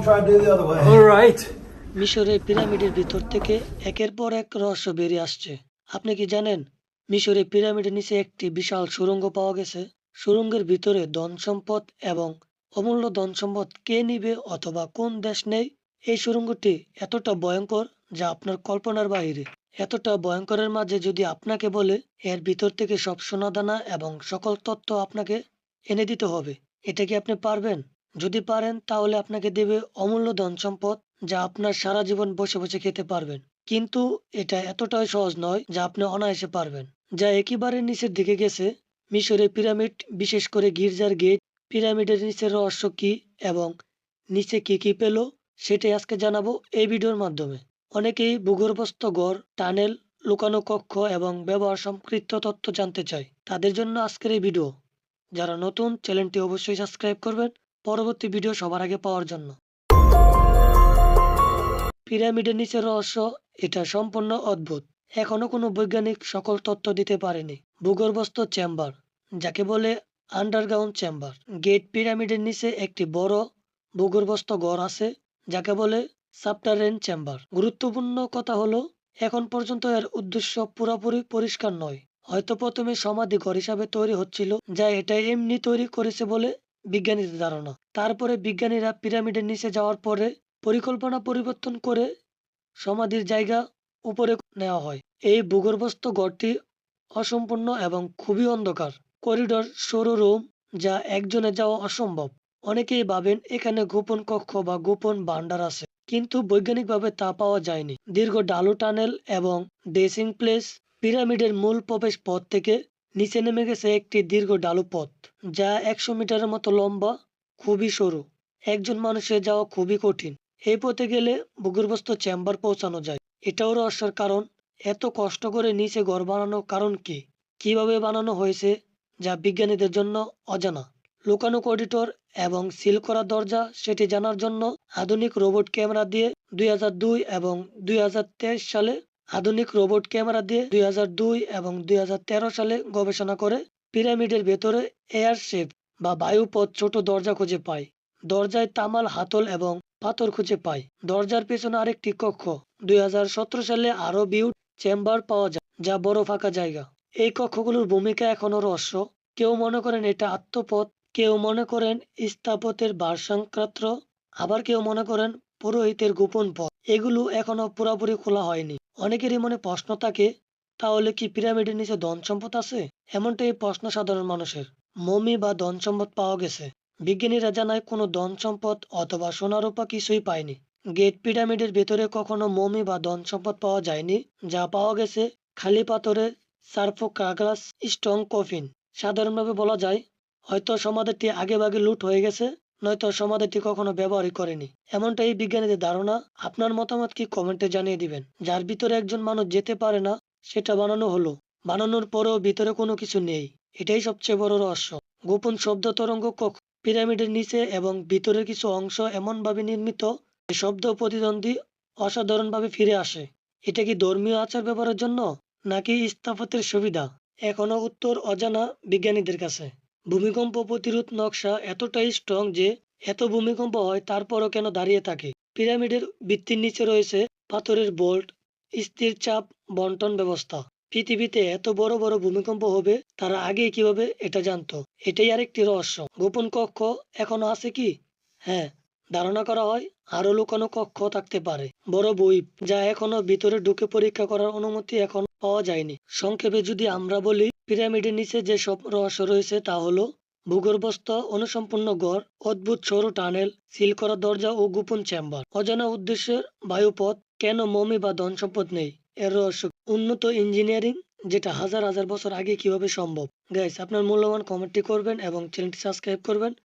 try to do the other way. All right. মিশরের পিরামিডের ভিতর থেকে একের পর এক রহস্য বেরিয়ে আসছে। আপনি কি জানেন মিশরের পিরামিডের নিচে একটি বিশাল সুড়ঙ্গ পাওয়া গেছে? সুড়ঙ্গের ভিতরে ধন সম্পদ এবং অমূল্য ধন সম্পদ কে নিবে অথবা কোন দেশ নেই? এই সুড়ঙ্গটি এতটা ভয়ঙ্কর যা আপনার কল্পনার বাইরে। এতটা ভয়ঙ্করের মাঝে যদি আপনাকে বলে এর ভিতর থেকে সব সোনাদানা এবং সকল তথ্য আপনাকে এনে দিতে হবে, এটা কি আপনি পারবেন? যদি পারেন তাহলে আপনাকে দেবে অমূল্য ধন সম্পদ যা আপনার সারা জীবন বসে বসে খেতে পারবেন। কিন্তু এটা এতটাই সহজ নয় যা আপনি অনায়াসে পারবেন। যা একেবারে নিচের দিকে গেছে মিশরের পিরামিড, বিশেষ করে গির্জার গেট, পিরামিডের নিচের রহস্য কি এবং নিচে কি কি পেল সেটাই আজকে জানাবো এই ভিডিওর মাধ্যমে। অনেকেই ভূগর্ভস্থ ঘর, টানেল, লুকানো কক্ষ এবং ব্যবহার সংক্রান্ত তথ্য জানতে চায়। তাদের জন্য আজকের এই ভিডিও। যারা নতুন, চ্যানেলটি অবশ্যই সাবস্ক্রাইব করবেন পরবর্তী ভিডিও সবার আগে পাওয়ার জন্য। পিরামিডের নিচের রহস্য এটা সম্পূর্ণ অদ্ভুত। এখনো কোনো বৈজ্ঞানিক সকল তথ্য দিতে পারেনি। ভূগর্ভস্থ চেম্বার, যাকে বলে আন্ডারগ্রাউন্ড চেম্বার। গেট পিরামিডের নিচে একটি বড় ভূগর্ভস্থ ঘর আছে যাকে বলে সাবটারেন চেম্বার। গুরুত্বপূর্ণ কথা হলো এখন পর্যন্ত এর উদ্দেশ্য পুরোপুরি পরিষ্কার নয়। হয়তো প্রথমে সমাধি ঘর হিসাবে তৈরি হচ্ছিল, যা এটা এমনি তৈরি করেছে বলে বিজ্ঞানীদের ধারণা। তারপরে বিজ্ঞানীরা পিরামিডের নিচে যাওয়ার পরে পরিকল্পনা পরিবর্তন করে সমাধির জায়গা উপরে নেওয়া হয়। এই ভূগর্ভস্থ ঘরটি অসম্পূর্ণ এবং খুবই অন্ধকার। করিডোর, সরু রুম যা একজনে যাওয়া অসম্ভব। অনেকেই ভাবেন এখানে গোপন কক্ষ বা গোপন ভান্ডার আছে, কিন্তু বৈজ্ঞানিকভাবে তা পাওয়া যায়নি। দীর্ঘ ঢালু টানেল এবং ড্রেসিং প্লেস। পিরামিডের মূল প্রবেশ পথ থেকে নিচে নেমে গেছে একটি দীর্ঘ ঢালু পথ যা 100 মিটারের মতো লম্বা, খুবই সরু। একজন মানুষের যাওয়া খুবই কঠিন। এই পথে গেলে ভূগর্ভস্থ চেম্বার পৌঁছানো যায়। এটাও রহস্যের কারণ। এত কষ্ট করে নিচে ঘর বানানোর কারণ কি? কিভাবে বানানো হয়েছে যা বিজ্ঞানীদের জন্য অজানা। লুকানো করিডোর এবং সিল করা দরজা, সেটি জানার জন্য আধুনিক রোবট ক্যামেরা দিয়ে 2002 এবং 2023 সালে আধুনিক রোবট ক্যামেরা দিয়ে 2002 এবং 2013 সালে গবেষণা করে পিরামিডের ভেতরে এয়ার শেপ বা বায়ুপথ ছোট দরজা খুঁজে পায়। দরজায় তামাল, হাতল এবং পাথর খুঁজে পায়। দরজার পেছনে আরেকটি কক্ষ। 2017 সালে আরো বিউট চেম্বার পাওয়া যায় যা বড় ফাঁকা জায়গা। এই কক্ষগুলোর ভূমিকা এখনো রহস্য। কেউ মনে করেন এটা আত্মপথ, কেউ মনে করেন স্থাপত্যের ভারসাম্যক্ষেত্র, আবার কেউ মনে করেন পুরোহিতের গোপন পথ। এগুলো এখনো পুরোপুরি খোলা হয়নি। অনেকেরই মনে প্রশ্ন থাকে, তাহলে কি পিরামিডের নিচে ধন সম্পদ আছে? এমনটা এই প্রশ্ন সাধারণ মানুষের। মমি বা ধন সম্পদ পাওয়া গেছে। বিজ্ঞানীরা জানায় কোনো ধন সম্পদ অথবা সোনারূপা কিছুই পায়নি। গেট পিরামিডের ভেতরে কখনো মমি বা ধন সম্পদ পাওয়া যায়নি। যা পাওয়া গেছে খালি পাথরের সার্কোফাগাস, স্টোন কফিন। সাধারণভাবে বলা যায় হয়তো সমাধিটি আগেভাগে লুট হয়ে গেছে, নয়তো সমাধিটি কখনো ব্যবহারই করেনি। এমনটাই বিজ্ঞানীদের ধারণা। আপনার মতামত কি কমেন্টে জানিয়ে দিবেন। যার ভিতরে একজন মানুষ যেতে পারে না সেটা বানানো হলো। বানানোর পরেও ভিতরে কোনো কিছু নেই। এটাই সবচেয়ে বড় রহস্য। গোপন শব্দ তরঙ্গ কক্ষ। পিরামিডের নিচে এবং ভিতরের কিছু অংশ এমনভাবে নির্মিত যে শব্দ প্রতিদ্বন্দ্বী অসাধারণভাবে ফিরে আসে। এটা কি ধর্মীয় আচার ব্যবহারের জন্য নাকি স্থাপত্যের সুবিধা? এখনো উত্তর অজানা বিজ্ঞানীদের কাছে। ভূমিকম্প প্রতিরোধ নকশা এতটাই স্ট্রং যে এত ভূমিকম্প হয় তারপরও কেন দাঁড়িয়ে থাকে? পিরামিডের ভিত্তির নিচে রয়েছে পাথরের বোল্ট, স্থির চাপ বন্টন ব্যবস্থা। পৃথিবীতে এত বড় বড় ভূমিকম্প হবে তারা আগেই কিভাবে এটা জানতো? এটাই আরেকটি রহস্য। গোপন কক্ষ এখনো আছে কি? হ্যাঁ, ধারণা করা হয় আরো লুকানো কক্ষ থাকতে পারে। বড় বই যা এখনো ভিতরে ঢুকে পরীক্ষা করার অনুমতি এখন পাওয়া যায়নি। সংক্ষেপে যদি আমরা বলি, পিরামিডের নিচে যে সব রহস্য রয়েছে তা হলো ভূগর্ভস্থ অনুসম্পূর্ণ ঘর, অদ্ভুত সরু টানেল, সিল করা দরজা ও গোপন চেম্বার। অজানা উদ্দেশ্যের বায়ুপথ, কেন মমি বা ধন সম্পদ নেই এর রহস্য, উন্নত ইঞ্জিনিয়ারিং যেটা হাজার হাজার বছর আগে কিভাবে সম্ভব। গাইস, আপনার মূল্যবান কমেন্টটি করবেন এবং চ্যানেলটি সাবস্ক্রাইব করবেন।